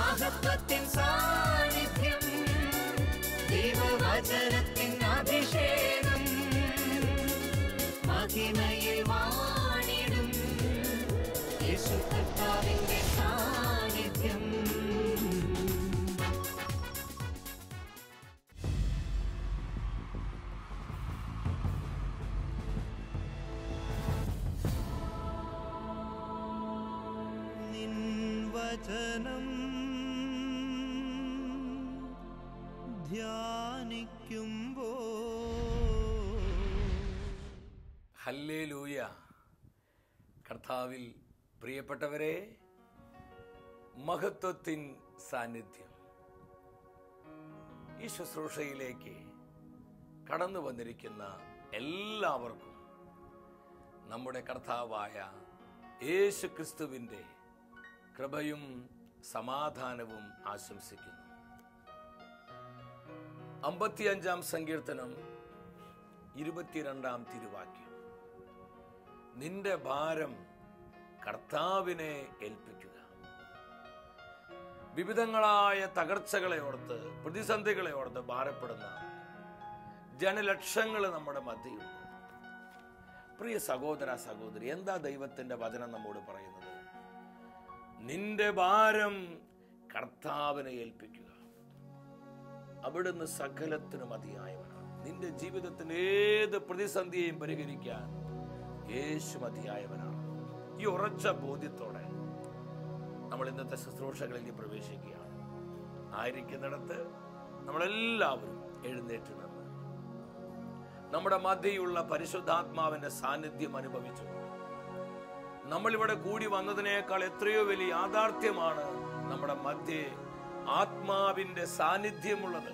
മഹത്വത്തിൻ സാന്നിധ്യം, ദൈവവചനത്തിൻ അഭിഷേകം, മഹിമയിൽ വാണിടും യേശു കർത്താവിന്റെ സാന്നിധ്യം. നിൻ വചനം ധ്യാനിക്കുമ്പോൾ ഹല്ലേലൂയ. കർത്താവിൽ പ്രിയപ്പെട്ടവരെ, മഹത്വത്തിൻ സാന്നിധ്യം ഈ ശുശ്രൂഷയിലേക്ക് കടന്നു വന്നിരിക്കുന്ന എല്ലാവർക്കും നമ്മുടെ കർത്താവായ യേശു ക്രിസ്തുവിൻ്റെ കൃപയും സമാധാനവും ആശംസിക്കുന്നു. 55-ാം സങ്കീർത്തനം 22-ാം തിരുവാക്യം, നിന്റെ ഭാരം കർത്താവിനെ ഏൽപ്പിക്കുക. വിവിധങ്ങളായ തകർച്ചകളെ ഓർത്ത്, പ്രതിസന്ധികളെ ഓർത്ത് ഭാരപ്പെടുന്ന ജനലക്ഷങ്ങൾ നമ്മുടെ മധ്യയുണ്ട്. പ്രിയ സഹോദര സഹോദരി, എന്താ ദൈവത്തിന്റെ വചനം നമ്മോട് പറയുന്നത്? നിന്റെ ഭാരം കർത്താവിനെ ഏൽപ്പിക്കുക. അവിടുന്ന് സകലത്തിനും മതിയായവനാണ്. നിന്റെ ജീവിതത്തിന് ഏത് പ്രതിസന്ധിയെയും പരിഹരിക്കാൻ യേശു മതിയായവനാണ്. ഈ ഉറച്ച ബോധ്യത്തോടെ നമ്മൾ ഇന്നത്തെ ശുശ്രൂഷകളിലേക്ക് പ്രവേശിക്കുകയാണ്. ആയിരിക്കുന്നിടത്ത് നമ്മളെല്ലാവരും എഴുന്നേറ്റ് നിന്ന് നമ്മുടെ മധ്യയുള്ള പരിശുദ്ധാത്മാവിന്റെ സാന്നിധ്യം അനുഭവിച്ചു. നമ്മളിവിടെ കൂടി വന്നതിനേക്കാൾ എത്രയോ വലിയ യാഥാർത്ഥ്യമാണ് നമ്മുടെ മധ്യേ ആത്മാവിന്റെ സാന്നിധ്യമുള്ളത്.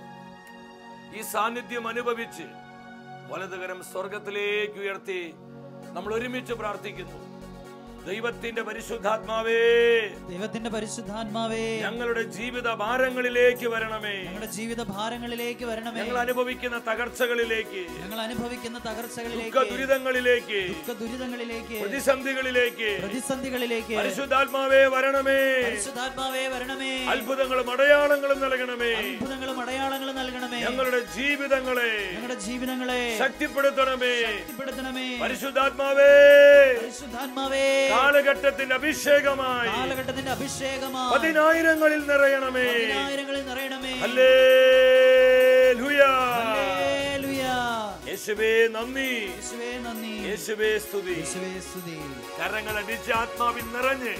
ഈ സാന്നിധ്യം അനുഭവിച്ച് വലതുകരം സ്വർഗത്തിലേക്ക് ഉയർത്തി നമ്മൾ ഒരുമിച്ച് പ്രാർത്ഥിക്കുന്നു. ദൈവത്തിന്റെ പരിശുദ്ധാത്മാവേ, ദൈവത്തിന്റെ പരിശുദ്ധാത്മാവേ, ഞങ്ങളുടെ ജീവിത ഭാരങ്ങളിലേക്ക് വരണമേ. ഞങ്ങളുടെ ജീവിത ഭാരങ്ങളിലേക്ക് വരണമേ. ഞങ്ങൾ അനുഭവിക്കുന്ന തകർച്ചകളിലേക്ക്, ഞങ്ങൾ അനുഭവിക്കുന്ന തകർച്ചകളിലേക്ക്, ദുരിതങ്ങളിലേക്ക്, ദുരിതങ്ങളിലേക്ക്, പ്രതിസന്ധികളിലേക്ക് പരിശുദ്ധാത്മാവേ വരണമേ. പരിശുദ്ധാത്മാവേ വരണമേ. അത്ഭുതങ്ങളും അടയാളങ്ങളും നൽകണമേ. അത്ഭുതങ്ങളും അടയാളങ്ങളും നൽകണമേ. ഞങ്ങളുടെ ജീവിതങ്ങളെ ശക്തിപ്പെടുത്തണമേ. പരിശുദ്ധാത്മാവേ, പരിശുദ്ധാത്മാവേ, കാലഘട്ടത്തിന്റെ അഭിഷേകമായി, കാലഘട്ടത്തിന്റെ അഭിഷേകമായി പതിനായിരങ്ങളിൽ നിറയണമേ. Hallelujah, hallelujah. യേശുവേ നന്ദി, യേശുവേ നന്ദി, യേശുവേ സ്തുതി, യേശുവേ സ്തുതി. കരങ്ങളടിച്ച് ആത്മാവിൽ നിറഞ്ഞ്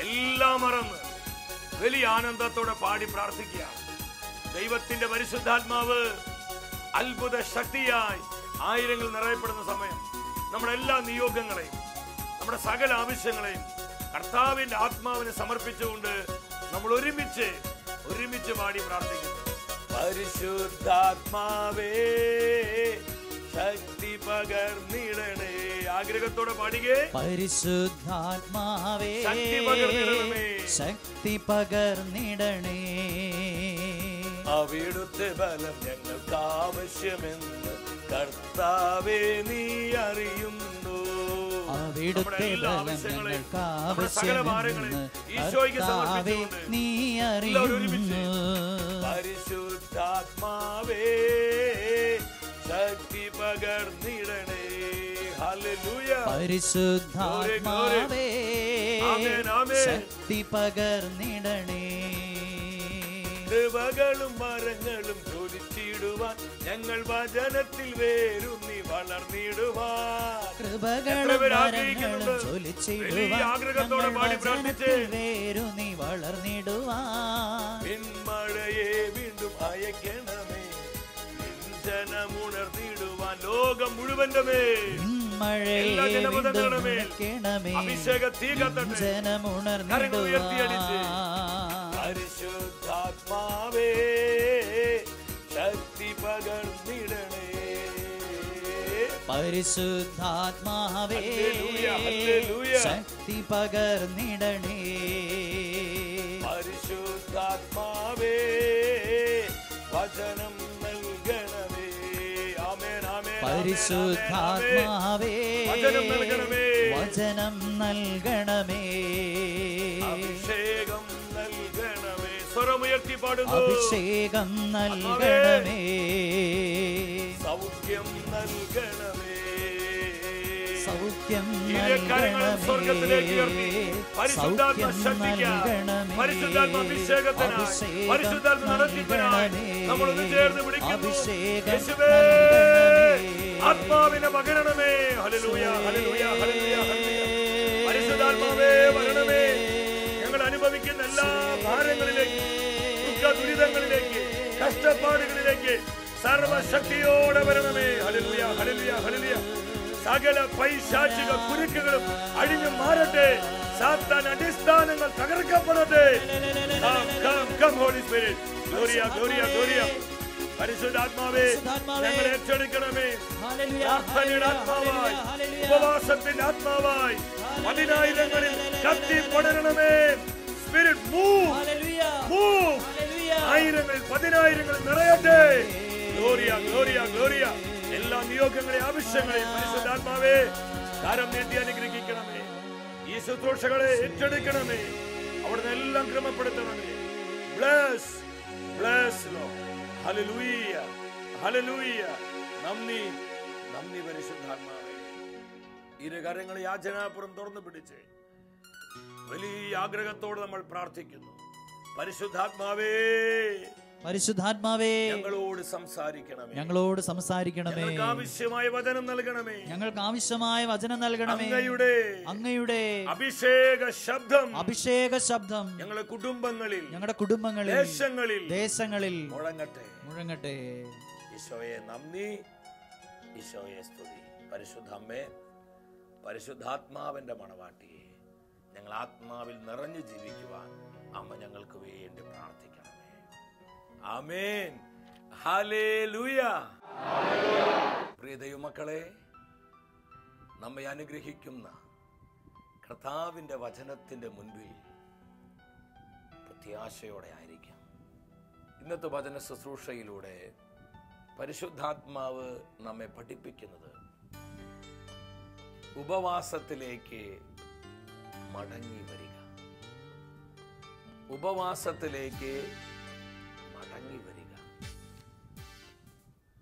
എല്ലാം മറന്ന് വലിയ ആനന്ദത്തോടെ പാടി പ്രാർത്ഥിക്കുക. ദൈവത്തിന്റെ പരിശുദ്ധാത്മാവ് അത്ഭുത ശക്തിയായി ആയിരങ്ങൾ നിറയപ്പെടുന്ന സമയം നമ്മുടെ എല്ലാ നിയോഗങ്ങളെയും നമ്മുടെ സകല ആവശ്യങ്ങളെയും കർത്താവിന്റെ ആത്മാവിനെ സമർപ്പിച്ചുകൊണ്ട് നമ്മൾ ഒരുമിച്ച് പാടി പ്രാർത്ഥിക്കുന്നു. പരിശുദ്ധാത്മാവേ ശക്തി പകർന്നിടണേ. ആഗ്രഹത്തോടെ പാടികേ. പരിശുദ്ധാത്മാവേ ശക്തി പകർന്നിടണേ. അവിടുത്തെ ബലം ഞങ്ങൾക്ക് ആവശ്യമെന്ന് കർത്താവേ നീ അറിയുന്നു. അവിടുത്തെ ബലം ഞങ്ങൾക്ക് ആവശ്യമെന്ന് കർത്താവേ നീ അറിയുന്നു. പരിശുദ്ധാത്മാവേ ശക്തി പകർന്നിടണേ. ഹല്ലേലൂയ. പരിശുദ്ധാത്മാവേ ശക്തി പകർന്നിടണേ. കൃപകളും വരങ്ങളും ജ്വലിച്ചിടുവാൻ ഞങ്ങൾ വചനത്തിൽ വേരൂന്നി വളർന്നിടുവാൻ. കൃപകളും വരങ്ങളും ജ്വലിച്ചിടുവാൻ ഞങ്ങൾ വചനത്തിൽ വേരൂന്നി വളർന്നിടുവാൻ. പിന്മഴയെ വീണ്ടും അയക്കണമേ. ജനമുണർന്നിടുവാൻ ലോകം മുഴുവന്റെ മേൽ അഭിഷേക തീ കത്തട്ടെ. പരിശുദ്ധാത്മാവേ ശക്തി പകർന്നിടണേ. പരിശുദ്ധാത്മാവേ ശക്തി പകർന്നിടണേ. പരിശുദ്ധാത്മാവേ വചനം നൽകണമേ. ആമേൻ ആമേൻ. പരിശുദ്ധാത്മാവേ വചനം നൽകണമേ. വചനം നൽകണമേ. അഭിഷേകം നൽകണമേ. സ്വരമുയർത്തി പാടുന്നു. അഭിഷേകം നൽകണമേ, സൗഖ്യം നൽകണമേ, സൗഖ്യം സ്വർഗത്തിലേക്ക് ഉയർത്തി നൽകണമേ, പരിശുദ്ധാത്മ ശക്തിക്ക്, പരിശുദ്ധാത്മ അഭിഷേകത്തിനായി, പരിശുദ്ധാത്മ നടത്തിപ്പിനായി നമ്മൾ ഒന്ന് ചേർന്ന് വിളിക്കുന്നു. യേശുവേ, ആത്മാവിനെ പകരണമേ. Hallelujah, hallelujah, hallelujah, hallelujah. പരിശുദ്ധാത്മാവേ വരണമേ. ഞങ്ങൾ അനുഭവിക്കുന്ന എല്ലാ ഭാരങ്ങളിലേക്ക്, ദുഃഖ ദുരിതങ്ങളിലേക്ക്, കഷ്ടപ്പാടുകളിലേക്ക് സർവശക്തിയോടെ വരണമേ. Hallelujah, hallelujah, hallelujah. സകല പൈശാചിക കുരുക്കുകളും അഴിഞ്ഞു മാറട്ടെ. സാത്താൻ അടിസ്ഥാനങ്ങൾ തകർക്കപ്പെടട്ടെ. ഗ്ലോറിയ, ഗ്ലോറിയ, ഗ്ലോറിയ. പരിശുദ്ധാത്മാവേ, ഞങ്ങളെ ഏറ്റെടുക്കണമേ. പ്രാർത്ഥനയുടെ ആത്മാവായി, ഉപവാസത്തിന്റെ ആത്മാവായി പതിനായിരങ്ങളിൽ കത്തി പടരണമേ. Spirit move, move. ആയിരങ്ങളിൽ പതിനായിരങ്ങളിൽ നിറയട്ടെ. ഗ്ലോറിയ, ഗ്ലോറിയ, ഗ്ലോറിയ. എല്ലാ നിയോഗങ്ങളെ, ആവശ്യങ്ങളെയും പരിശുദ്ധാത്മാവേ കാരം നീട്ടി അനുഗ്രഹിക്കണമേ. ഈ ശുശ്രൂഷകളെ ഏറ്റെടുക്കണമേ. അവിടുന്ന് എല്ലാം ക്രമപ്പെടുത്തണമേ. Bless, bless Lord. Hallelujah, hallelujah. നന്ദി, നന്ദി പരിശുദ്ധാത്മാവേ. ഇരുകരങ്ങളെ യാചനാപുരം തുറന്നു പിടിച്ച് വലിയ ആഗ്രഹത്തോടെ നമ്മൾ പ്രാർത്ഥിക്കുന്നു. പരിശുദ്ധാത്മാവേ, പരിശുദ്ധാത്മാവേ ഞങ്ങളോട് സംസാരിക്കണമേ, ഞങ്ങളോട് സംസാരിക്കണമേ, ഞങ്ങൾക്ക് ആവശ്യമായ വചനം നൽകണമേ, ഞങ്ങൾക്ക് ആവശ്യമായ വചനം നൽകണമേ. അങ്ങയുടെ അഭിഷേക ശബ്ദം, അഭിഷേക ശബ്ദം ഞങ്ങളുടെ കുടുംബങ്ങളിൽ, ഞങ്ങളുടെ കുടുംബങ്ങളിൽ, ദേശങ്ങളിൽ മുഴങ്ങട്ടെ. ഈശോയെ നന്ദി, ഈശോയെ സ്തുതി. പരിശുദ്ധ അമ്മേ, പരിശുദ്ധാത്മാവിന്റെ മണവാട്ടിയെ, ഞങ്ങൾ ആത്മാവിൽ നിറഞ്ഞു ജീവിക്കുവാൻ അമ്മ ഞങ്ങൾക്ക് വേണ്ടി പ്രാർത്ഥിക്കണമേ. ആമേൻ, ഹല്ലേലൂയ. പ്രിയ ദൈവമക്കളെ, നമ്മെ അനുഗ്രഹിക്കുന്ന കർത്താവിന്റെ വചനത്തിന്റെ മുൻപിൽ പ്രത്യാശയോടെ ആയിരിക്കാം. ഇന്നത്തെ വചന ശുശ്രൂഷയിലൂടെ പരിശുദ്ധാത്മാവ് നമ്മെ പഠിപ്പിക്കുന്നത് ഉപവാസത്തിലേക്ക് മടങ്ങി വരിക. ഉപവാസത്തിലേക്ക് മടങ്ങി വരിക.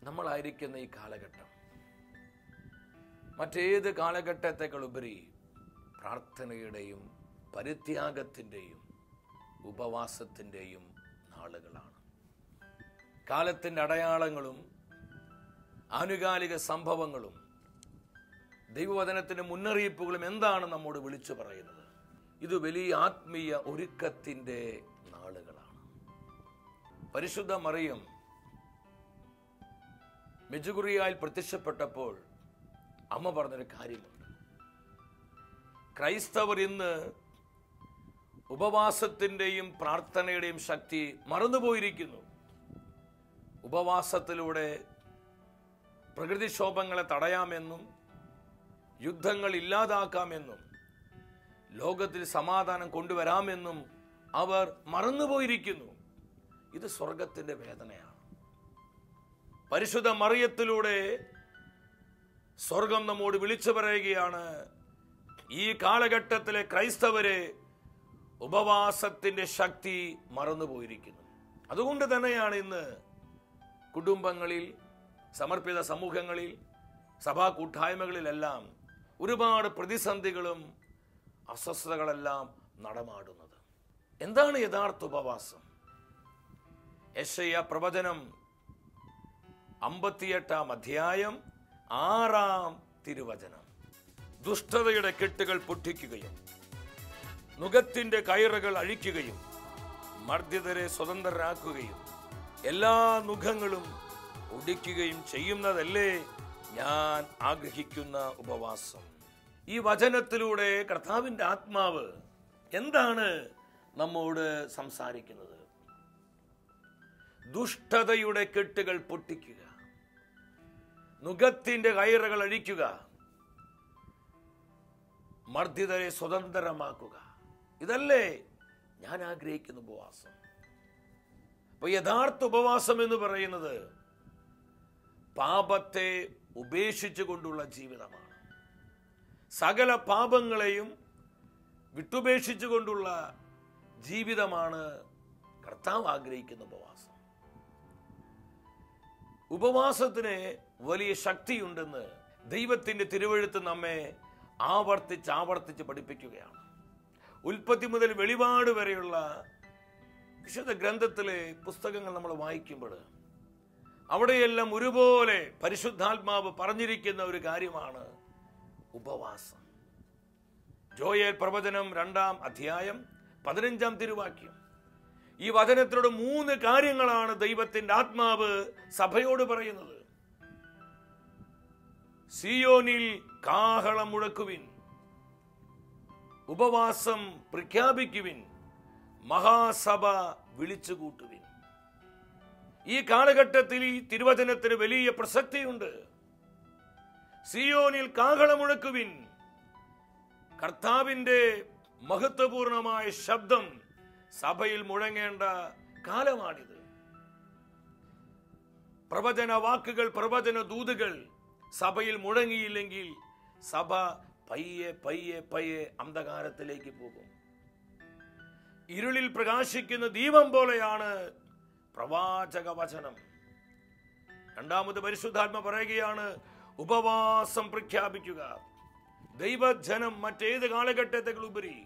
നമ്മളായിരിക്കുന്ന ഈ കാലഘട്ടം മറ്റേത് കാലഘട്ടത്തെക്കാളുപരി പ്രാർത്ഥനയുടെയും പരിത്യാഗത്തിൻ്റെയും ഉപവാസത്തിൻ്റെയും നാളുകളാണ്. കാലത്തിൻ്റെ അടയാളങ്ങളും ആനുകാലിക സംഭവങ്ങളും ദൈവവചനത്തിൻ്റെ മുന്നറിയിപ്പുകളും എന്താണ് നമ്മോട് വിളിച്ചു പറയുന്നത്? ഇത് വലിയ ആത്മീയ ഒരുക്കത്തിൻ്റെ നാളുകളാണ്. പരിശുദ്ധ മറിയം മെജുഗുറിയായിൽ പ്രത്യക്ഷപ്പെട്ടപ്പോൾ അമ്മ പറഞ്ഞൊരു കാര്യമുണ്ട്. ക്രൈസ്തവർ ഇന്ന് ഉപവാസത്തിൻ്റെയും പ്രാർത്ഥനയുടെയും ശക്തി മറന്നുപോയിരിക്കുന്നു. ഉപവാസത്തിലൂടെ പ്രകൃതിക്ഷോഭങ്ങളെ തടയാമെന്നും യുദ്ധങ്ങൾ ഇല്ലാതാക്കാമെന്നും ലോകത്തിൽ സമാധാനം കൊണ്ടുവരാമെന്നും അവർ മറന്നുപോയിരിക്കുന്നു. ഇത് സ്വർഗത്തിന്റെ വേദനയാണ്. പരിശുദ്ധ മറിയത്തിലൂടെ സ്വർഗം നമ്മോട് വിളിച്ചു പറയുകയാണ്, ഈ കാലഘട്ടത്തിലെ ക്രൈസ്തവരെ ഉപവാസത്തിന്റെ ശക്തി മറന്നുപോയിരിക്കുന്നു. അതുകൊണ്ട് തന്നെയാണ് ഇന്ന് കുടുംബങ്ങളിൽ, സമർപ്പിത സമൂഹങ്ങളിൽ, സഭാ കൂട്ടായ്മകളിലെല്ലാം ഒരുപാട് പ്രതിസന്ധികളും അസ്വസ്ഥതകളെല്ലാം നടമാടുന്നത്. എന്താണ് യഥാർത്ഥ ഉപവാസം? യെശയ്യാ പ്രവചനം 58 അധ്യായം 6 തിരുവചനം. ദുഷ്ടതയുടെ കെട്ടുകൾ പൊട്ടിക്കുകയും നുകത്തിന്റെ കയറുകൾ അഴിക്കുകയും മർദ്ദിതരെ സ്വതന്ത്രരാക്കുകയും എല്ലാ നുഖങ്ങളും ഒടിക്കുകയും ചെയ്യുന്നതല്ലേ ഞാൻ ആഗ്രഹിക്കുന്ന ഉപവാസം. ഈ വചനത്തിലൂടെ കർത്താവിന്റെ ആത്മാവ് എന്താണ് നമ്മോട് സംസാരിക്കുന്നത്? ദുഷ്ടതയുടെ കെട്ടുകൾ പൊട്ടിക്കുക, നുകത്തിന്റെ കയറുകൾ അഴിക്കുക, മർദ്ദിതരെ സ്വതന്ത്രമാക്കുക. ഇതല്ലേ ഞാൻ ആഗ്രഹിക്കുന്ന ഉപവാസം. അപ്പൊ യഥാർത്ഥ ഉപവാസം എന്ന് പറയുന്നത് പാപത്തെ ഉപേക്ഷിച്ചുകൊണ്ടുള്ള ജീവിതമാണ്. സകല പാപങ്ങളെയും വിട്ടുപേക്ഷിച്ചുകൊണ്ടുള്ള ജീവിതമാണ് കർത്താവ് ആഗ്രഹിക്കുന്ന ഉപവാസം. ഉപവാസത്തിന് വലിയ ശക്തിയുണ്ടെന്ന് ദൈവത്തിന്റെ തിരുവെഴുത്ത് നമ്മെ ആവർത്തിച്ച് പഠിപ്പിക്കുകയാണ്. ഉൽപ്പത്തി മുതൽ വെളിപാട് വരെയുള്ള വിശുദ്ധ ഗ്രന്ഥത്തിലെ പുസ്തകങ്ങൾ നമ്മൾ വായിക്കുമ്പോൾ അവിടെയെല്ലാം ഒരുപോലെ പരിശുദ്ധാത്മാവ് പറഞ്ഞിരിക്കുന്ന ഒരു കാര്യമാണ് ഉപവാസം. ജോയേൽ പ്രവചനം 2-ാം അധ്യായം 15-ാം തിരുവാക്യം. ഈ വചനത്തിലൂടെ 3 കാര്യങ്ങളാണ് ദൈവത്തിന്റെ ആത്മാവ് സഭയോട് പറയുന്നത്. സിയോനിൽ കാഹളം മുഴക്കുവിൻ, ഉപവാസം പ്രഖ്യാപിക്കുവിൻ, മഹാസഭ വിളിച്ചുകൂട്ടുവിൻ. ഈ കാലഘട്ടത്തിൽ ഈ തിരുവചനത്തിന് വലിയ പ്രസക്തിയുണ്ട്. സിയോനിൽ കാഹളം മുഴക്കുവിൻ. കർത്താവിന്റെ മഹത്വപൂർണമായ ശബ്ദം സഭയിൽ മുഴങ്ങേണ്ട കാലമാണിത്. പ്രവചന വാക്കുകൾ, പ്രവചന ദൂതുകൾ സഭയിൽ മുഴങ്ങിയില്ലെങ്കിൽ സഭ പയ്യെ പയ്യെ പയ്യെ അന്ധകാരത്തിലേക്ക് പോകും. ഇരുളിൽ പ്രകാശിക്കുന്ന ദീപം പോലെയാണ് പ്രവാചക വചനം. രണ്ടാമത് പരിശുദ്ധാത്മ പറയുകയാണ്, ഉപവാസം പ്രഖ്യാപിക്കുക. ദൈവജനം മറ്റേത് കാലഘട്ടത്തെക്കുപരി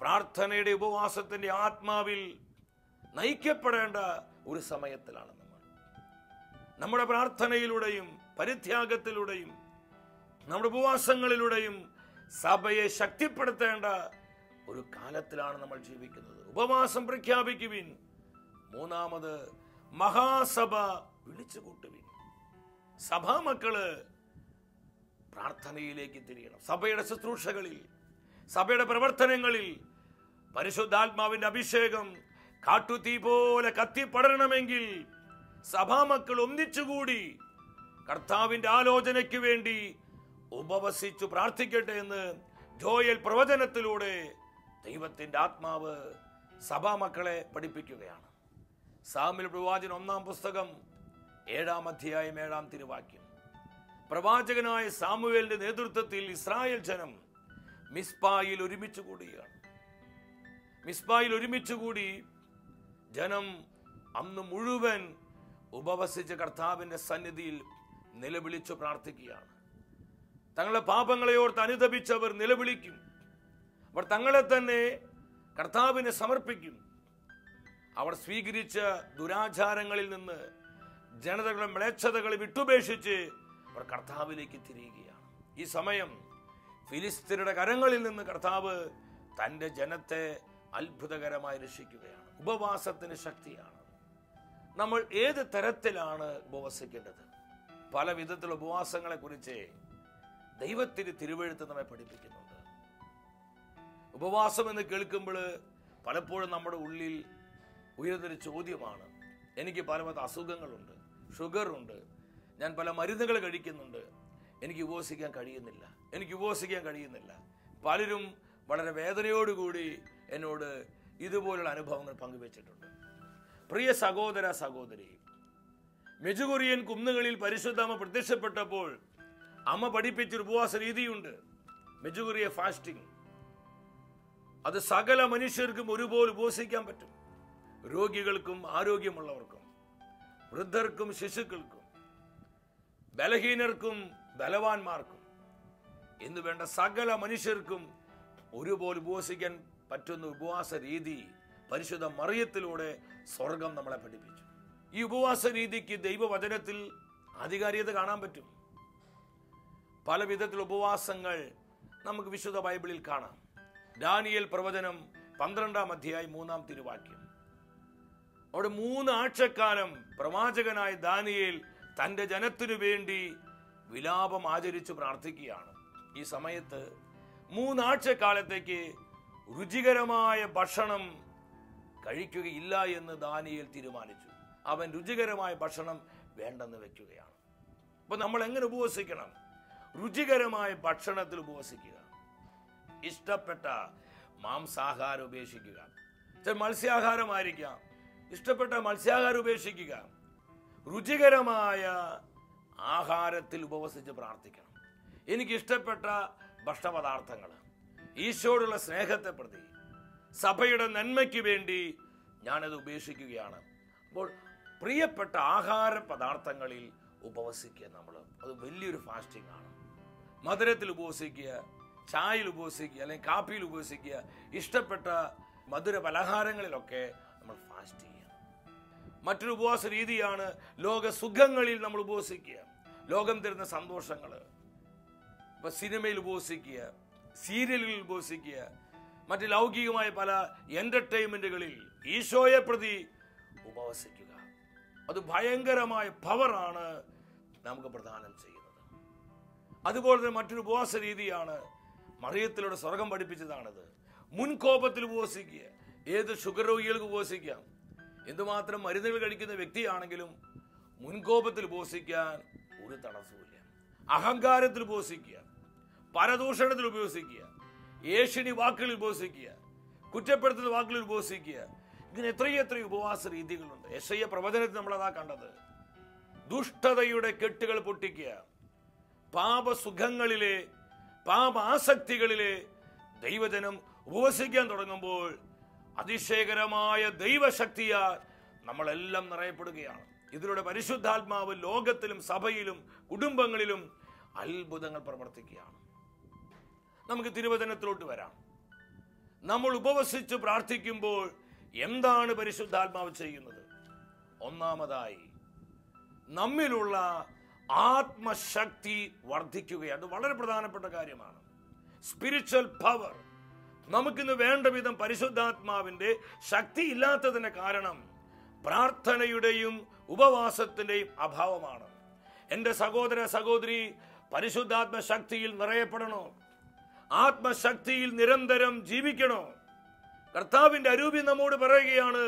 പ്രാർത്ഥനയുടെ ഉപവാസത്തിന്റെ ആത്മാവിൽ നയിക്കപ്പെടേണ്ട ഒരു സമയത്തിലാണ് നമ്മൾ. നമ്മുടെ പ്രാർത്ഥനയിലൂടെയും പരിത്യാഗത്തിലൂടെയും നമ്മുടെ ഉപവാസങ്ങളിലൂടെയും സഭയെ ശക്തിപ്പെടുത്തേണ്ട ഒരു കാലത്തിലാണ് നമ്മൾ ജീവിക്കുന്നത്. ഉപവാസം പ്രഖ്യാപിക്കുവിൻ. മൂന്നാമത് മഹാസഭ വിളിച്ചുകൂട്ടുവിൻ. സഭാമക്കള് പ്രാർത്ഥനയിലേക്ക് തിരിയണം. സഭയുടെ ശുശ്രൂഷകളിൽ, സഭയുടെ പ്രവർത്തനങ്ങളിൽ പരിശുദ്ധാത്മാവിന്റെ അഭിഷേകം കാട്ടുതീ പോലെ കത്തിപ്പടരണമെങ്കിൽ സഭാമക്കൾ ഒന്നിച്ചുകൂടി കർത്താവിന്റെ ആലോചനയ്ക്ക് വേണ്ടി ഉപവസിച്ചു പ്രാർത്ഥിക്കട്ടെ എന്ന് ജോയേൽ പ്രവചനത്തിലൂടെ ദൈവത്തിന്റെ ആത്മാവ് സഭാമക്കളെ പഠിപ്പിക്കുകയാണ്. സാമുവേൽ പ്രവാചകൻ 1-ാം പുസ്തകം 7-ാം അധ്യായം 7-ാം തിരുവാക്യം. പ്രവാചകനായ സാമുവേലിന്റെ നേതൃത്വത്തിൽ ഇസ്രായേൽ ജനം മിസ്പായിൽ ഒരുമിച്ച് കൂടുകയാണ്. മിസ്പായിൽ ഒരുമിച്ചുകൂടി ജനം അന്ന് മുഴുവൻ ഉപവസിച്ച് കർത്താവിന്റെ സന്നിധിയിൽ നിലവിളിച്ചു പ്രാർത്ഥിക്കുകയാണ്. തങ്ങളുടെ പാപങ്ങളെ ഓർത്ത് അനുതപിച്ചവർ നിലവിളിക്കും. അവർ തങ്ങളെ തന്നെ കർത്താവിനെ സമർപ്പിക്കും. അവർ സ്വീകരിച്ച ദുരാചാരങ്ങളിൽ നിന്ന്, ജനതകളുടെ മ്ലേച്ഛതകളെ വിട്ടുപേക്ഷിച്ച് അവർ കർത്താവിലേക്ക് തിരിയുകയാണ്. ഈ സമയം ഫിലിസ്ത്യരുടെ കരങ്ങളിൽ നിന്ന് കർത്താവ് തൻ്റെ ജനത്തെ അത്ഭുതകരമായി രക്ഷിക്കുകയാണ്. ഉപവാസത്തിന് ശക്തിയാണ്. നമ്മൾ ഏത് തരത്തിലാണ് ഉപവസിക്കേണ്ടത്? പല വിധത്തിലുള്ള ഉപവാസങ്ങളെ കുറിച്ച് ദൈവത്തിന് തിരുവെഴുത്ത് നമ്മെ പഠിപ്പിക്കുന്നുണ്ട്. ഉപവാസം എന്ന് കേൾക്കുമ്പോൾ പലപ്പോഴും നമ്മുടെ ഉള്ളിൽ ഉയർന്നൊരു ചോദ്യമാണ്, എനിക്ക് പലവിധ അസുഖങ്ങളുണ്ട്, ഷുഗറുണ്ട്, ഞാൻ പല മരുന്നുകൾ കഴിക്കുന്നുണ്ട്, എനിക്ക് ഉപവസിക്കാൻ കഴിയുന്നില്ല. പലരും വളരെ വേദനയോടുകൂടി എന്നോട് ഇതുപോലുള്ള അനുഭവങ്ങൾ പങ്കുവച്ചിട്ടുണ്ട്. പ്രിയ സഹോദര സഹോദരി, മെജുഗുറിയൻ കുന്നുകളിൽ പരിശുദ്ധമ്മ പ്രത്യക്ഷപ്പെട്ടപ്പോൾ അമ്മ പഠിപ്പിച്ചൊരു ഉപവാസ രീതിയുണ്ട്, മെജുഗുറിയ ഫാസ്റ്റിംഗ്. അത് സകല മനുഷ്യർക്കും ഒരുപോലെ ഉപവസിക്കാൻ പറ്റും. രോഗികൾക്കും ആരോഗ്യമുള്ളവർക്കും, വൃദ്ധർക്കും ശിശുക്കൾക്കും, ബലഹീനർക്കും ബലവാന്മാർക്കും എന്ന് വേണ്ട സകല മനുഷ്യർക്കും ഒരുപോലെ ഉപവസിക്കാൻ പറ്റുന്ന ഉപവാസ രീതി പരിശുദ്ധ മറിയത്തിലൂടെ സ്വർഗം നമ്മളെ പഠിപ്പിച്ചു. ഈ ഉപവാസ രീതിക്ക് ദൈവവചനത്തിൽ ആധികാരികത കാണാൻ പറ്റും. പല വിധത്തിലുള്ള ഉപവാസങ്ങൾ നമുക്ക് വിശുദ്ധ ബൈബിളിൽ കാണാം. ദാനിയേൽ പ്രവചനം 12-ാം അധ്യായം 3-ാം തിരുവാക്യം. അവിടെ 3 ആഴ്ചക്കാലം പ്രവാചകനായ ദാനിയേൽ തൻ്റെ ജനത്തിനു വേണ്ടി വിലാപം ആചരിച്ചു പ്രാർത്ഥിക്കുകയാണ്. ഈ സമയത്ത് 3 ആഴ്ചക്കാലത്തേക്ക് രുചികരമായ ഭക്ഷണം കഴിക്കുകയില്ല എന്ന് ദാനിയേൽ തീരുമാനിച്ചു. അവൻ രുചികരമായ ഭക്ഷണം വേണ്ടെന്ന് വെക്കുകയാണ്. അപ്പൊ നമ്മൾ എങ്ങനെ ഉപവസിക്കണം? രുചികരമായ ഭക്ഷണത്തിൽ ഉപവസിക്കുക. ഇഷ്ടപ്പെട്ട മാംസാഹാരം ഉപേക്ഷിക്കുക. മത്സ്യാഹാരമായിരിക്കാം, ഇഷ്ടപ്പെട്ട മത്സ്യാഹാരം ഉപേക്ഷിക്കുക. രുചികരമായ ആഹാരത്തിൽ ഉപവസിച്ച് പ്രാർത്ഥിക്കണം. എനിക്ക് ഇഷ്ടപ്പെട്ട ഭക്ഷണപദാർത്ഥങ്ങൾ, ഈശോയോടുള്ള സ്നേഹത്തെ പ്രതി, സഭയുടെ നന്മയ്ക്ക് വേണ്ടി ഞാനത് ഉപേക്ഷിക്കുകയാണ്. അപ്പോൾ പ്രിയപ്പെട്ട ആഹാര പദാർത്ഥങ്ങളിൽ ഉപവസിക്കുക. നമ്മൾ അത് വലിയൊരു ഫാസ്റ്റിംഗ് ആണ്. മധുരത്തിൽ ഉപവസിക്കുക, ചായയിൽ ഉപവസിക്കുക, അല്ലെങ്കിൽ കാപ്പിയിൽ ഉപവസിക്കുക, ഇഷ്ടപ്പെട്ട മധുര പലഹാരങ്ങളിലൊക്കെ നമ്മൾ ഫാസ്റ്റ് ചെയ്യുക. മറ്റൊരു ഉപവാസ രീതിയാണ് ലോക സുഖങ്ങളിൽ നമ്മൾ ഉപവസിക്കുക. ലോകം തരുന്ന സന്തോഷങ്ങൾ, ഇപ്പൊ സിനിമയിൽ ഉപവസിക്കുക, സീരിയലുകളിൽ ഉപവസിക്കുക, മറ്റ് ലൗകികമായ പല എന്റർടൈൻമെന്റുകളിൽ ഈശോയെ പ്രതി ഉപവസിക്കുക. അത് ഭയങ്കരമായ പവറാണ് നമുക്ക് പ്രദാനം ചെയ്യുന്നത്. അതുപോലെ തന്നെ മറ്റൊരു ഉപവാസ രീതിയാണ് മറിയത്തിലൂടെ സ്വർഗം പഠിപ്പിച്ചതാണത്. മുൻകോപത്തിൽ ഉപവസിക്കുക. ഏത് ഷുഗർ രോഗികൾക്ക് ഉപവസിക്കാം. എന്തുമാത്രം മരുന്നുകൾ കഴിക്കുന്ന വ്യക്തിയാണെങ്കിലും മുൻകോപത്തിൽ ഉപവസിക്കാൻ ഒരു തടസ്സവുമില്ല. അഹങ്കാരത്തിൽ ഉപവസിക്കുക, പരദൂഷണത്തിൽ ഉപവസിക്കുക, ഏഷണി വാക്കുകളിൽ ഉപവസിക്കുക, കുറ്റപ്പെടുത്തുന്ന വാക്കുകളിൽ ഉപവസിക്കുക. ഇങ്ങനെ എത്രയെത്ര ഉപവാസ രീതികളുണ്ട്. യെശയ്യാ പ്രവചനത്തിൽ നമ്മളതാ കണ്ടത്. ദുഷ്ടതയുടെ കെട്ടുകൾ പൊട്ടിക്കുക, പാപസുഖങ്ങളിലെ പാപാസക്തികളിലെ ദൈവജനം ഉപവസിക്കാൻ തുടങ്ങുമ്പോൾ അതിശയകരമായ ദൈവശക്തിയാൽ നമ്മളെല്ലാം നിറയപ്പെടുകയാണ്. ഇതിലൂടെ പരിശുദ്ധാത്മാവ് ലോകത്തിലും സഭയിലും കുടുംബങ്ങളിലും അത്ഭുതങ്ങൾ പ്രവർത്തിക്കുകയാണ്. നമുക്ക് തിരുവചനത്തിലോട്ട് വരാം. നമ്മൾ ഉപവസിച്ച് പ്രാർത്ഥിക്കുമ്പോൾ എന്താണ് പരിശുദ്ധാത്മാവ് ചെയ്യുന്നത്? ഒന്നാമതായി നമ്മിലുള്ള ആത്മശക്തി വർദ്ധിക്കുകയാണ്. അത് വളരെ പ്രധാനപ്പെട്ട കാര്യമാണ്. Spiritual power. നമുക്കിന്ന് വേണ്ട വിധം പരിശുദ്ധാത്മാവിന്റെ ശക്തി ഇല്ലാത്തതിന്റെ കാരണം പ്രാർത്ഥനയുടെയും ഉപവാസത്തിന്റെയും അഭാവമാണ്. എൻ്റെ സഹോദര സഹോദരി, പരിശുദ്ധാത്മ ശക്തിയിൽ നിറയപ്പെടണോ? ആത്മശക്തിയിൽ നിരന്തരം ജീവിക്കണോ? കർത്താവിന്റെ അരൂപി നമ്മോട് പറയുകയാണ്,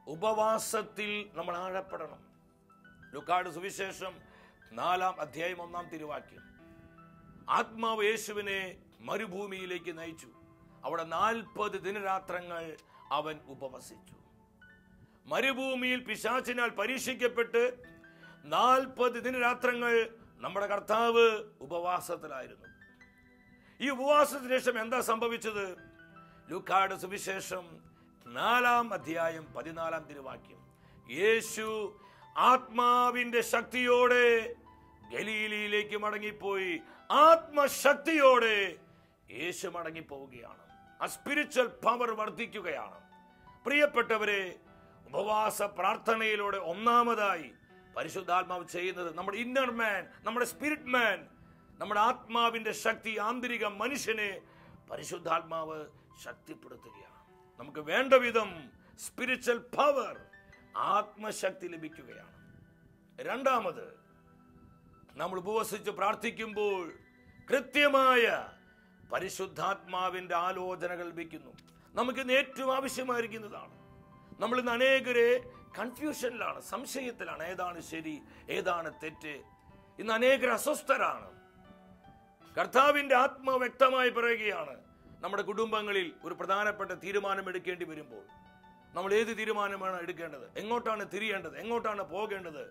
ഉപവാസത്തിൽ നമ്മൾ ആഴപ്പെടണം. ലൂക്കായുടെ സുവിശേഷം 4-ാം അധ്യായം 1-ാം തിരുവാക്യം. ആത്മാവ് യേശുവിനെ മരുഭൂമിയിലേക്ക് നയിച്ചു. അവിടെ 40 ദിനരാത്രങ്ങൾ അവൻ ഉപവസിച്ചു. മരുഭൂമിയിൽ പിശാചിനാൽ പരീക്ഷിക്കപ്പെട്ട് 40 ദിനരാത്രങ്ങൾ നമ്മുടെ കർത്താവ് ഉപവാസത്തിലായിരുന്നു. ഈ ഉപവാസത്തിന് ശേഷം എന്താ സംഭവിച്ചത്? ലൂക്കായുടെ സുവിശേഷം 4-ാം അധ്യായം 14-ാം തിരുവാക്യം. യേശു ആത്മാവിന്റെ ശക്തിയോടെ ഗലീലയിലേക്ക് മടങ്ങിപ്പോയി. ആത്മശക്തിയോടെ യേശു മടങ്ങിപ്പോവുകയാണ്. ആ സ്പിരിച്വൽ പവർ വർദ്ധിക്കുകയാണ്. പ്രിയപ്പെട്ടവരെ, ഉപവാസ പ്രാർത്ഥനയിലൂടെ ഒന്നാമതായി പരിശുദ്ധാത്മാവ് ചെയ്യുന്നത് നമ്മുടെ ഇന്നർ മാൻ, നമ്മുടെ സ്പിരിറ്റ് മാൻ, നമ്മുടെ ആത്മാവിന്റെ ശക്തി, ആന്തരിക മനുഷ്യനെ പരിശുദ്ധാത്മാവ് ശക്തിപ്പെടുത്തുകയാണ്. നമുക്ക് വേണ്ട വിധം സ്പിരിച്വൽ പവർ, ആത്മശക്തി ലഭിക്കുകയാണ്. രണ്ടാമത്, നമ്മൾ ഉപവസിച്ച് പ്രാർത്ഥിക്കുമ്പോൾ കൃത്യമായ പരിശുദ്ധാത്മാവിന്റെ ആലോചനകൾ ലഭിക്കുന്നു. നമുക്കിന്ന് ഏറ്റവും ആവശ്യമായിരിക്കുന്നതാണ്. നമ്മൾ ഇന്ന് അനേകരെ കൺഫ്യൂഷനിലാണ്, സംശയത്തിലാണ്. ഏതാണ് ശരി, ഏതാണ് തെറ്റ്? ഇന്ന് അനേകർ അസ്വസ്ഥരാണ്. കർത്താവിന്റെ ആത്മാവ് വ്യക്തമായി പറയുകയാണ്, നമ്മുടെ കുടുംബങ്ങളിൽ ഒരു പ്രധാനപ്പെട്ട തീരുമാനം എടുക്കേണ്ടി വരുമ്പോൾ നമ്മൾ ഏത് തീരുമാനമാണ് എടുക്കേണ്ടത്, എങ്ങോട്ടാണ് തിരിയേണ്ടത്, എങ്ങോട്ടാണ് പോകേണ്ടത്,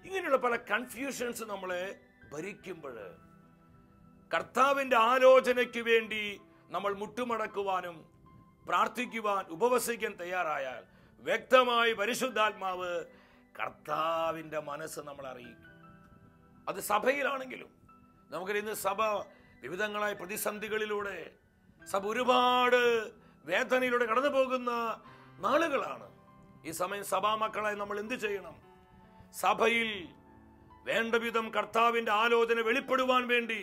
ഇങ്ങനെയുള്ള പല കൺഫ്യൂഷൻസ് നമ്മളെ ഭരിക്കുമ്പോൾ കർത്താവിന്റെ ആലോചനയ്ക്ക് വേണ്ടി നമ്മൾ മുട്ടുമടക്കുവാനും പ്രാർത്ഥിക്കുവാൻ, ഉപവസിക്കാൻ തയ്യാറായാൽ വ്യക്തമായി പരിശുദ്ധാത്മാവ് കർത്താവിന്റെ മനസ്സ് നമ്മൾ അറിയിക്കും. അത് സഭയിലാണെങ്കിലും നമുക്കിന്ന് സഭ വിവിധങ്ങളായ പ്രതിസന്ധികളിലൂടെ സഭ ഒരുപാട് വേദനയിലൂടെ കടന്നു പോകുന്ന നാളുകളാണ്. ഈ സമയം സഭാമക്കളായി നമ്മൾ എന്ത് ചെയ്യണം? സഭയിൽ വേണ്ട വിധം കർത്താവിന്റെ ആലോചന വെളിപ്പെടുവാൻ വേണ്ടി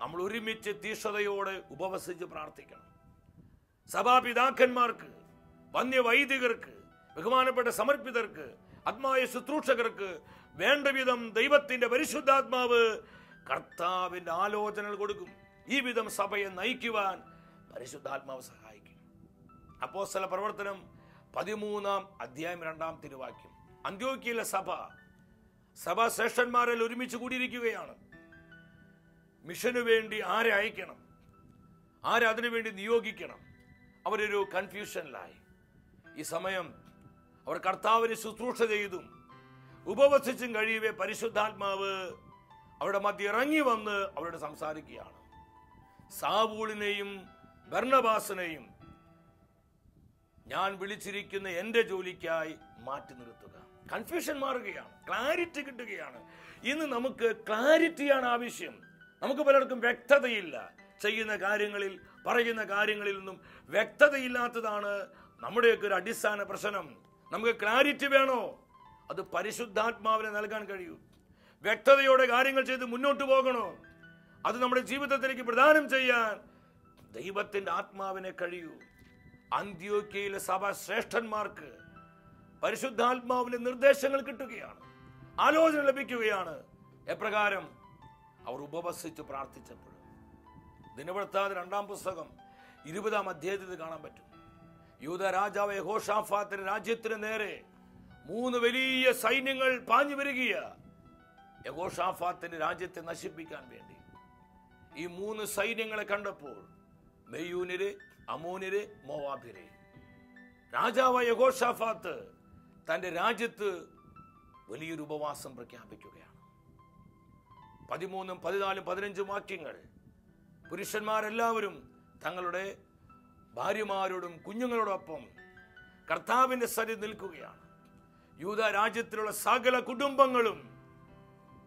നമ്മൾ ഒരുമിച്ച് തീഷ്ണതയോടെ ഉപവസിച്ച് പ്രാർത്ഥിക്കണം. സഭാപിതാക്കന്മാർക്ക്, വന്യവൈദികർക്ക്, ബഹുമാനപ്പെട്ട സമർപ്പിതർക്ക്, ആത്മായ ശുശ്രൂഷകർക്ക് വേണ്ട വിധം ദൈവത്തിന്റെ പരിശുദ്ധാത്മാവ് കർത്താവിന്റെ ആലോചനകൾ കൊടുക്കും. ഈ വിധം സഭയെ നയിക്കുവാൻ പരിശുദ്ധാത്മാവ് സഹായിക്കും. അപ്പോസ്തല പ്രവർത്തനം 13-ാം അധ്യായം 2-ാം തിരുവാക്യം. അന്ത്യോക്യയിലെ സഭാ ശ്രേഷ്ഠന്മാരിൽ ഒരുമിച്ച് കൂടിയിരിക്കുകയാണ്. മിഷനു വേണ്ടി ആരെ അയക്കണം, ആരെ അതിനു വേണ്ടി നിയോഗിക്കണം, അവരൊരു കൺഫ്യൂഷനിലായി. ഈ സമയം അവർ കർത്താവിന് ശുശ്രൂഷ ചെയ്തും ഉപവസിച്ചും കഴിയവേ പരിശുദ്ധാത്മാവ് അവരുടെ മധ്യ ഇറങ്ങി വന്ന് അവരോട് സംസാരിക്കുകയാണ്. സാവൂളിനെയും ബർന്നബാസിനെയും ഞാൻ വിളിച്ചിരിക്കുന്ന എൻ്റെ ജോലിക്കായി മാറ്റി നിർത്തുക. കൺഫ്യൂഷൻ മാറുകയാണ്, ക്ലാരിറ്റി കിട്ടുകയാണ്. ഇന്ന് നമുക്ക് ക്ലാരിറ്റിയാണ് ആവശ്യം. നമുക്ക് പലർക്കും വ്യക്തതയില്ല. ചെയ്യുന്ന കാര്യങ്ങളിൽ, പറയുന്ന കാര്യങ്ങളിൽ നിന്നും വ്യക്തതയില്ലാത്തതാണ് നമ്മുടെയൊക്കെ ഒരു അടിസ്ഥാന പ്രശ്നം. നമുക്ക് ക്ലാരിറ്റി വേണോ? അത് പരിശുദ്ധാത്മാവിനെ നൽകാൻ കഴിയൂ. വ്യക്തതയോടെ കാര്യങ്ങൾ ചെയ്ത് മുന്നോട്ട് പോകണോ? അത് നമ്മുടെ ജീവിതത്തിലേക്ക് പ്രദാനം ചെയ്യാൻ ദൈവത്തിന്റെ ആത്മാവിനെ കഴിയൂ. അന്ത്യോക്യയിലെ സഭ ശ്രേഷ്ഠന്മാർക്ക് പരിശുദ്ധാത്മാവിന്റെ നിർദ്ദേശങ്ങൾ കിട്ടുകയാണ്, ആലോചന ലഭിക്കുകയാണ്. എപ്രകാരം? അവർ ഉപവസിച്ച് പ്രാർത്ഥിച്ചപ്പോൾ. ദിനവൃത്താന്ത 2-ാം പുസ്തകം 20-ാം അധ്യായത്തിൽ കാണാൻ പറ്റും. യൂദാ രാജാവ് യഹോശാഫാത്തിന്റെ രാജ്യത്തിന് നേരെ 3 വലിയ സൈന്യങ്ങൾ പാഞ്ഞു വരികയാ, യഹോശാഫാത്തിന്റെ രാജ്യത്തെ നശിപ്പിക്കാൻ വേണ്ടി. ഈ 3 സൈന്യങ്ങളെ കണ്ടപ്പോൾ മെയ്യൂനിരെ, അമോനിരെ, മോവാബിരെ, രാജാവായ യഹോശാഫാത്ത് തന്റെ രാജ്യത്ത് വലിയൊരു ഉപവാസം പ്രഖ്യാപിക്കുകയാണ്. 13, 14, 15 വാക്യങ്ങൾ. പുരുഷന്മാരെല്ലാവരും തങ്ങളുടെ ഭാര്യമാരോടും കുഞ്ഞുങ്ങളോടൊപ്പം കർത്താവിന്റെ സന്നിധി നിൽക്കുകയാണ്. യൂദാ രാജ്യത്തിലുള്ള സകല കുടുംബങ്ങളും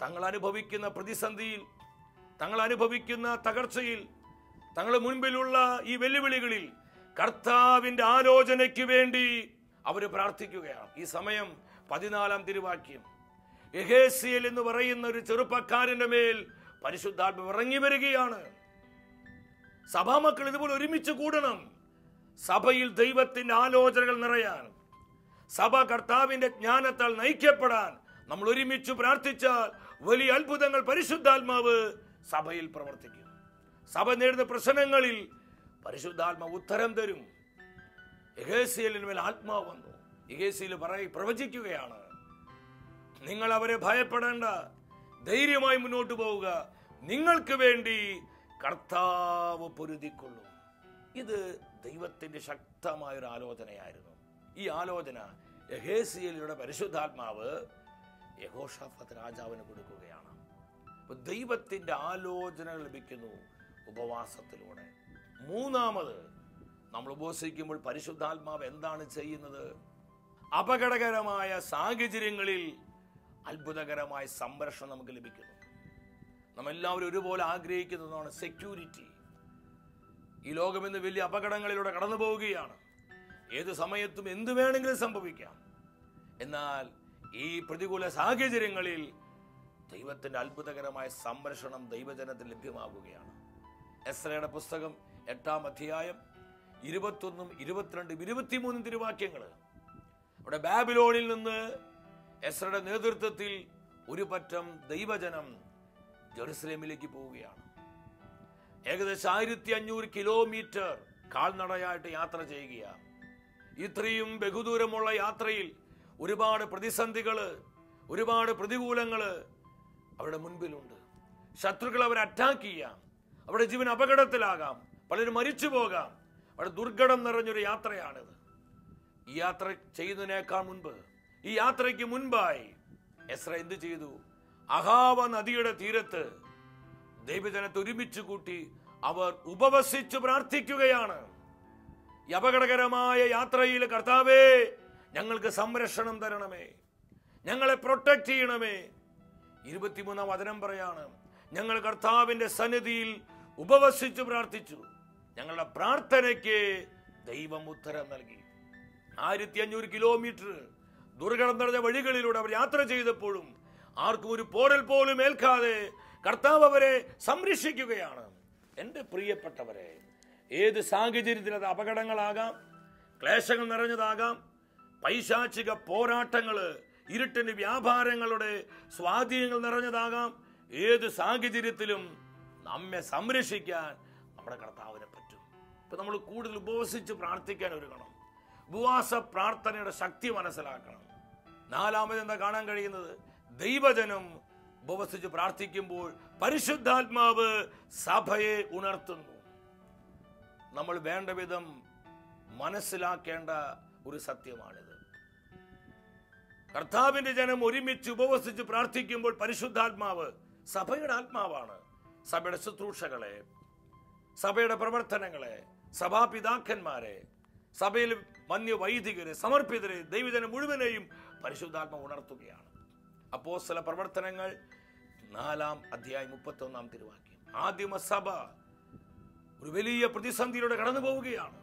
തങ്ങൾ അനുഭവിക്കുന്ന പ്രതിസന്ധിയിൽ, തങ്ങൾ അനുഭവിക്കുന്ന തകർച്ചയിൽ, തങ്ങളുടെ മുൻപിലുള്ള ഈ വെല്ലുവിളികളിൽ കർത്താവിന്റെ ആലോചനയ്ക്ക് വേണ്ടി അവർ പ്രാർത്ഥിക്കുകയാണ്. ഈ സമയം 14-ാം തിരുവാക്യം, യഹേസിയേൽ എന്ന് പറയുന്ന ഒരു ചെറുപ്പക്കാരന്റെ മേൽ പരിശുദ്ധാത്മാവ് ഇറങ്ങി വരികയാണ്. സഭാമക്കൾ ഇതുപോലെ ഒരുമിച്ച് കൂടണം. സഭയിൽ ദൈവത്തിന്റെ ആലോചനകൾ നിറയാൻ, സഭ കർത്താവിന്റെ ജ്ഞാനത്താൽ നയിക്കപ്പെടാൻ നമ്മൾ ഒരുമിച്ച് പ്രാർത്ഥിച്ചാൽ വലിയ അത്ഭുതങ്ങൾ പരിശുദ്ധാത്മാവ് സഭയിൽ പ്രവർത്തിക്കും. സഭ നേരിടുന്ന പ്രശ്നങ്ങളിൽ പരിശുദ്ധാത്മാവ് ഉത്തരം തരും. യഹേസിയേലിന് മേൽ ആത്മാവ് വന്നു. യഹേസിയേൽ പ്രവചിക്കുകയാണ്, നിങ്ങൾ അവരെ ഭയപ്പെടേണ്ട, ധൈര്യമായി മുന്നോട്ട് പോവുക, നിങ്ങൾക്ക് വേണ്ടി കർത്താവ് പൊരുതിക്കൊള്ളും. ഇത് ദൈവത്തിന്റെ ശക്തമായൊരു ആലോചനയായിരുന്നു. ഈ ആലോചന യഹേസിയേലിയുടെ പരിശുദ്ധാത്മാവ് യഹോശാഫാത്ത് രാജാവിന് കൊടുക്കുകയാണ്. ദൈവത്തിന്റെ ആലോചന ലഭിക്കുന്നു ഉപവാസത്തിലൂടെ. 3-ാമത്, നമ്മൾ ഉപവസിക്കുമ്പോൾ പരിശുദ്ധാത്മാവ് എന്താണ് ചെയ്യുന്നത്? അപകടകരമായ സാഹചര്യങ്ങളിൽ അത്ഭുതകരമായ സംരക്ഷണം നമുക്ക് ലഭിക്കുന്നു. നമ്മെല്ലാവരും ഒരുപോലെ ആഗ്രഹിക്കുന്നതാണ് സെക്യൂരിറ്റി. ഈ ലോകം ഇന്ന് വലിയ അപകടങ്ങളിലൂടെ കടന്നു പോവുകയാണ്. ഏത് സമയത്തും എന്ത് വേണമെങ്കിലും സംഭവിക്കാം. എന്നാൽ ഈ പ്രതികൂല സാഹചര്യങ്ങളിൽ ദൈവത്തിന്റെ അത്ഭുതകരമായ സംരക്ഷണം ദൈവജനത്തിന് ലഭ്യമാകുകയാണ്. എസ്രയുടെ പുസ്തകം 8-ാം അധ്യായം 21, 22, 23 തിരുവാക്യങ്ങൾ. അവിടെ ബാബിലോണിൽ നിന്ന് എസ്രയുടെ നേതൃത്വത്തിൽ ഒരു പറ്റം ദൈവജനം ജെറുസലേമിലേക്ക് പോവുകയാണ്. ഏകദേശം 1500 കിലോമീറ്റർ കാൽനടയായിട്ട് യാത്ര ചെയ്യുകയാണ്. ഇത്രയും ബഹുദൂരമുള്ള യാത്രയിൽ ഒരുപാട് പ്രതിസന്ധികള്, ഒരുപാട് പ്രതികൂലങ്ങള് അവരുടെ മുൻപിലുണ്ട്. ശത്രുക്കൾ അവരെ അറ്റാക്ക് ചെയ്യാം, അവരുടെ ജീവൻ അപകടത്തിലാകാം, പലരും മരിച്ചു പോകാം. അവിടെ ദുർഘടം നിറഞ്ഞൊരു യാത്രയാണിത്. ഈ യാത്ര ചെയ്യുന്നതിനേക്കാൾ മുൻപ്, ഈ യാത്രയ്ക്ക് മുൻപായി എസ്ര എന്ത് ചെയ്തു? അഹാവ നദിയുടെ തീരത്ത് ദൈവജനത്തെ ഒരുമിച്ച് കൂട്ടി അവർ ഉപവസിച്ച് പ്രാർത്ഥിക്കുകയാണ്. ഈ അപകടകരമായ യാത്രയിൽ കർത്താവേ, ഞങ്ങൾക്ക് സംരക്ഷണം തരണമേ, ഞങ്ങളെ പ്രൊട്ടക്ട് ചെയ്യണമേ. 23-ാം വചനം പറയാണ്, ഞങ്ങൾ കർത്താവിന്റെ സന്നിധിയിൽ ഉപവസിച്ച് പ്രാർത്ഥിച്ചു, ഞങ്ങളുടെ പ്രാർത്ഥനയ്ക്ക് ദൈവം ഉത്തരം നൽകി. 1500 കിലോമീറ്റർ ദുർഘടം നിറഞ്ഞ വഴികളിലൂടെ അവർ യാത്ര ചെയ്തപ്പോഴും ആർക്കും ഒരു പോറൽ പോലും ഏൽക്കാതെ കർത്താവ് അവരെ സംരക്ഷിക്കുകയാണ്. എൻ്റെ പ്രിയപ്പെട്ടവരെ, ഏത് സാഹചര്യത്തിൽ അത് അപകടങ്ങളാകാം, ക്ലേശങ്ങൾ നിറഞ്ഞതാകാം, പൈശാചിക പോരാട്ടങ്ങള്, ഇരുട്ടിന്റെ വ്യാപാരങ്ങളുടെ സ്വാധീനങ്ങൾ നിറഞ്ഞതാകാം, ഏത് സാഹചര്യത്തിലും നമ്മെ സംരക്ഷിക്കാൻ നമ്മുടെ കർത്താവിനെ പറ്റും. ഇപ്പൊ നമ്മൾ കൂടുതൽ ഉപവസിച്ച് പ്രാർത്ഥിക്കാൻ ഒരുങ്ങണം. ഉപവാസ പ്രാർത്ഥനയുടെ ശക്തി മനസ്സിലാക്കണം. 4-ാമത് എന്താ കാണാൻ കഴിയുന്നത്? ദൈവജനം ഉപവസിച്ച് പ്രാർത്ഥിക്കുമ്പോൾ പരിശുദ്ധാത്മാവ് സഭയെ ഉണർത്തുന്നു. നമ്മൾ വേണ്ട വിധം മനസ്സിലാക്കേണ്ട ഒരു സത്യമാണിത്. കർത്താവിന്റെ ജനം ഒരുമിച്ച് ഉപവസിച്ച് പ്രാർത്ഥിക്കുമ്പോൾ പരിശുദ്ധാത്മാവ് സഭയുടെ ആത്മാവാണ്. സഭയുടെ ശുശ്രൂഷകളെ, സഭയുടെ പ്രവർത്തനങ്ങളെ, സഭാപിതാക്കന്മാരെ, സഭയിൽ വന്യ വൈദികരെ, സമർപ്പിതരെ, ദൈവജനം മുഴുവനെയും പരിശുദ്ധാത്മ ഉണർത്തുകയാണ്. അപ്പോസ്തല പ്രവർത്തനങ്ങൾ 4-ാം അധ്യായം 31-ാം തിരുവാക്യം. ആദിമ സഭ ഒരു വലിയ പ്രതിസന്ധിയിലൂടെ കടന്നു പോവുകയാണ്.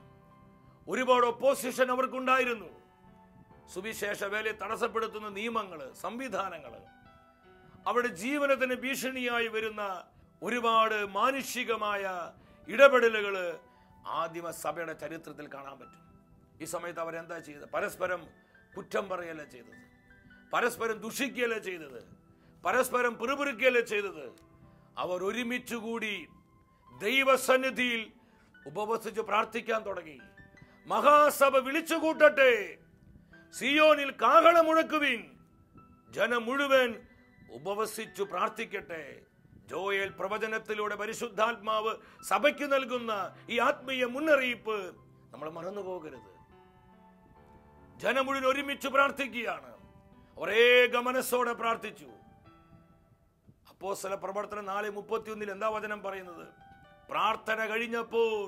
ഒരുപാട് ഒപ്പോസിഷൻ അവർക്കുണ്ടായിരുന്നു. സുവിശേഷ വേലയെ തടസ്സപ്പെടുത്തുന്ന നിയമങ്ങള്, സംവിധാനങ്ങള്, അവരുടെ ജീവനത്തിന് ഭീഷണിയായി വരുന്ന ഒരുപാട് മാനുഷികമായ ഇടപെടലുകള് ആദിമ സഭയുടെ ചരിത്രത്തിൽ കാണാൻ പറ്റും. ഈ സമയത്ത് അവരെന്താ ചെയ്തത്? പരസ്പരം കുറ്റം പറയല്ല ചെയ്തത്, പരസ്പരം ദുഷിക്കുകയല്ല ചെയ്തത്, പരസ്പരം പിറുപിറുക്കുകയല്ല ചെയ്തത്. അവർ ഒരുമിച്ചുകൂടി ദൈവസന്നിധിയിൽ ഉപവസിച്ച് പ്രാർത്ഥിക്കാൻ തുടങ്ങി. മഹാസഭ വിളിച്ചു കൂട്ടട്ടെ, സിയോനിൽ കാഹളം മുഴക്കുവിൻ, ജനം മുഴുവൻ ഉപവസിച്ചു പ്രാർത്ഥിക്കട്ടെ. ജോയേൽ പ്രവചനത്തിലൂടെ പരിശുദ്ധാത്മാവ് സഭയ്ക്ക് നൽകുന്ന ഈ ആത്മീയ മുന്നറിയിപ്പ് നമ്മൾ മറന്നു പോകരുത്. ജനം മുഴുവൻ ഒരുമിച്ച് പ്രാർത്ഥിക്കുകയാണ്. ഒരേക മനസ്സോടെ പ്രാർത്ഥിച്ചു. അപ്പോസ്തല പ്രവർത്തനം 4:31 എന്താ വചനം പറയുന്നത്? പ്രാർത്ഥന കഴിഞ്ഞപ്പോൾ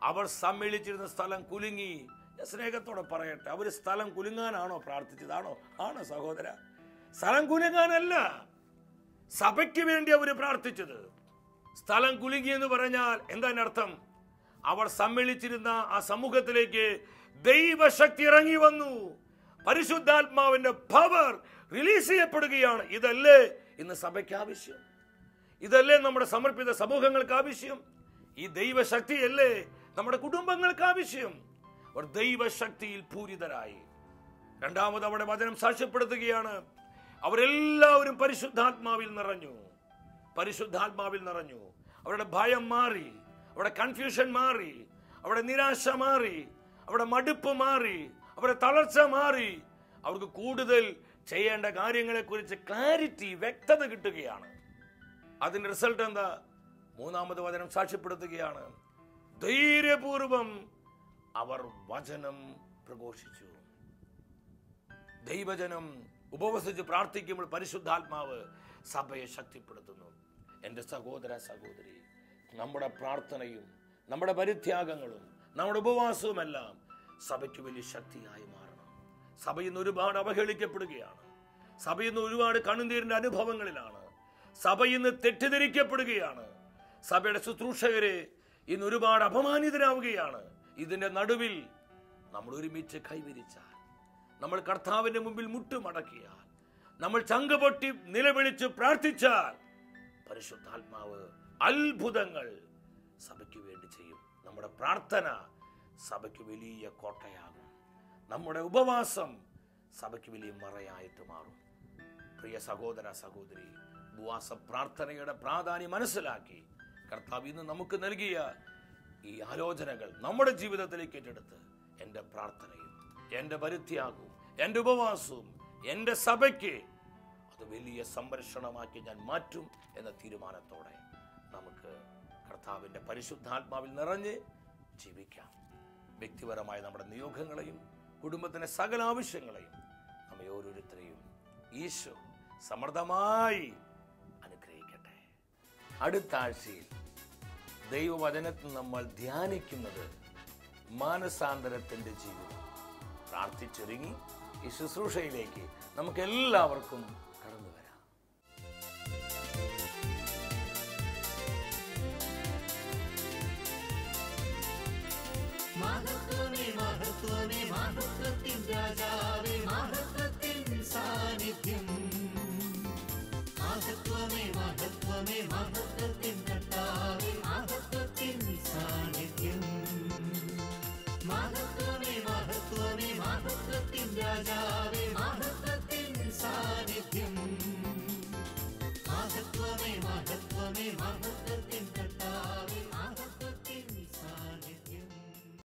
അവർ സമ്മേളിച്ചിരുന്ന സ്ഥലം കുലുങ്ങി. സ്നേഹത്തോടെ പറയട്ടെ, അവർ സ്ഥലം കുലുങ്ങാനാണോ പ്രാർത്ഥിച്ചതാണോ? ആണോ സഹോദര? സ്ഥലം കുലുങ്ങാനല്ല, സഭയ്ക്ക് വേണ്ടി അവർ പ്രാർത്ഥിച്ചത്. സ്ഥലം കുലുങ്ങി എന്ന് പറഞ്ഞാൽ എന്താ അർത്ഥം? അവർ സമ്മേളിച്ചിരുന്ന ആ സമൂഹത്തിലേക്ക് ദൈവശക്തി ഇറങ്ങി വന്നു. പരിശുദ്ധാത്മാവിന്റെ പവർ റിലീസ് ചെയ്യപ്പെടുകയാണ്. ഇതല്ലേ ഇന്ന് സഭയ്ക്ക് ആവശ്യം? ഇതല്ലേ നമ്മുടെ സമർപ്പിത സമൂഹങ്ങൾക്ക് ആവശ്യം? ഈ ദൈവശക്തിയല്ലേ നമ്മുടെ കുടുംബങ്ങൾക്ക് ആവശ്യം? അവർ ദൈവശക്തിയിൽ പൂരിതരായി. രണ്ടാമത് അവിടെ വചനം സാക്ഷ്യപ്പെടുത്തുകയാണ്, അവരെല്ലാവരും പരിശുദ്ധാത്മാവിൽ നിറഞ്ഞു. പരിശുദ്ധാത്മാവിൽ നിറഞ്ഞു. അവരുടെ ഭയം മാറി, അവരുടെ കൺഫ്യൂഷൻ മാറി, അവരുടെ നിരാശ മാറി, അവരുടെ മടുപ്പ് മാറി, അവരുടെ തളർച്ച മാറി. അവർക്ക് കൂടുതൽ ചെയ്യേണ്ട കാര്യങ്ങളെ കുറിച്ച് ക്ലാരിറ്റി, വ്യക്തത കിട്ടുകയാണ്. അതിന്റെ റിസൾട്ട് എന്താ? മൂന്നാമത് വചനം സാക്ഷ്യപ്പെടുത്തുകയാണ്, ധൈര്യപൂർവം അവർ വചനം പ്രഘോഷിച്ചു. ദൈവജനം ഉപവസിച്ച് പ്രാർത്ഥിക്കുമ്പോൾ പരിശുദ്ധാത്മാവ് സഭയെ ശക്തിപ്പെടുത്തുന്നു. എൻ്റെ സഹോദര സഹോദരി, നമ്മുടെ പ്രാർത്ഥനയും നമ്മുടെ പരിത്യാഗങ്ങളും നമ്മുടെ ഉപവാസവുമെല്ലാം സഭയ്ക്ക് വലിയ ശക്തിയായി മാറണം. സഭ ഇന്ന് ഒരുപാട് അവഹേളിക്കപ്പെടുകയാണ്. സഭ ഇന്ന് ഒരുപാട് കണ്ണുനീരിന്റെ അനുഭവങ്ങളിലാണ്. സഭ ഇന്ന് തെറ്റിദ്ധരിക്കപ്പെടുകയാണ്. സഭയുടെ ശുശ്രൂഷകരെ ഇന്ന് ഒരുപാട് അപമാനിതരാവുകയാണ്. ഇതിന്റെ നടുവിൽ നമ്മൾ ഒരുമിച്ച് കൈവിരിച്ചാൽ, നമ്മൾ കർത്താവിന്റെ മുമ്പിൽ മുട്ടുമടക്കിയാൽ, നമ്മൾ ചങ്കുപൊട്ടി നിലവിളിച്ച് പ്രാർത്ഥിച്ചാൽ പരിശുദ്ധാത്മാവ് അത്ഭുതങ്ങൾ സഭയ്ക്ക് വേണ്ടി ചെയ്യും. നമ്മുടെ പ്രാർത്ഥന സഭയ്ക്ക് വലിയ കോട്ടയാകും. നമ്മുടെ ഉപവാസം സഭയ്ക്ക് വലിയ മറയായിട്ട് മാറും. പ്രിയ സഹോദര സഹോദരി, ഉപവാസ പ്രാർത്ഥനയുടെ പ്രാധാന്യം മനസ്സിലാക്കി കർത്താവ് ഇന്ന് നമുക്ക് നൽകിയ ഈ ആലോചനകൾ നമ്മുടെ ജീവിതത്തിലേക്ക് ഏറ്റെടുത്ത് എൻ്റെ പ്രാർത്ഥനയും എൻ്റെ പരിത്യാഗവും എൻ്റെ ഉപവാസവും എൻ്റെ സഭയ്ക്ക് അത് വലിയ സംരക്ഷണമാക്കി ഞാൻ മാറ്റും എന്ന തീരുമാനത്തോടെ നമുക്ക് കർത്താവിൻ്റെ പരിശുദ്ധാത്മാവിൽ നിറഞ്ഞ് ജീവിക്കാം. വ്യക്തിപരമായ നമ്മുടെ നിയോഗങ്ങളെയും കുടുംബത്തിൻ്റെ സകല ആവശ്യങ്ങളെയും നമ്മെ ഓരോരുത്തരെയും ഈശോ സമൃദ്ധമായി അനുഗ്രഹിക്കട്ടെ. അടുത്ത ആഴ്ചയിൽ ദൈവവചനത്തിൽ നമ്മൾ ധ്യാനിക്കുന്നത് മാനസാന്തരത്തിൻ്റെ ജീവിതം. പ്രാർത്ഥിച്ചൊരുങ്ങി ഈ ശുശ്രൂഷയിലേക്ക് നമുക്ക് എല്ലാവർക്കും കടന്നു വരാം. മഹത്വമേ മഹത്വമേ മഹത്വത്തിൻ രാജാവേ, മഹത്വത്തിൻ സാന്നിധ്യം. മഹത്വമേ മഹത്വമേ മഹത്വത്തിൻ കർത്താവേ, മഹത്വത്തിൻ സാന്നിധ്യം. മഹത്വമേ മഹത്വമേ മഹത്വത്തിൻ രാജാവേ, മഹത്വത്തിൻ സാന്നിധ്യം. മഹത്വമേ മഹത്വമേ മഹത്വത്തിൻ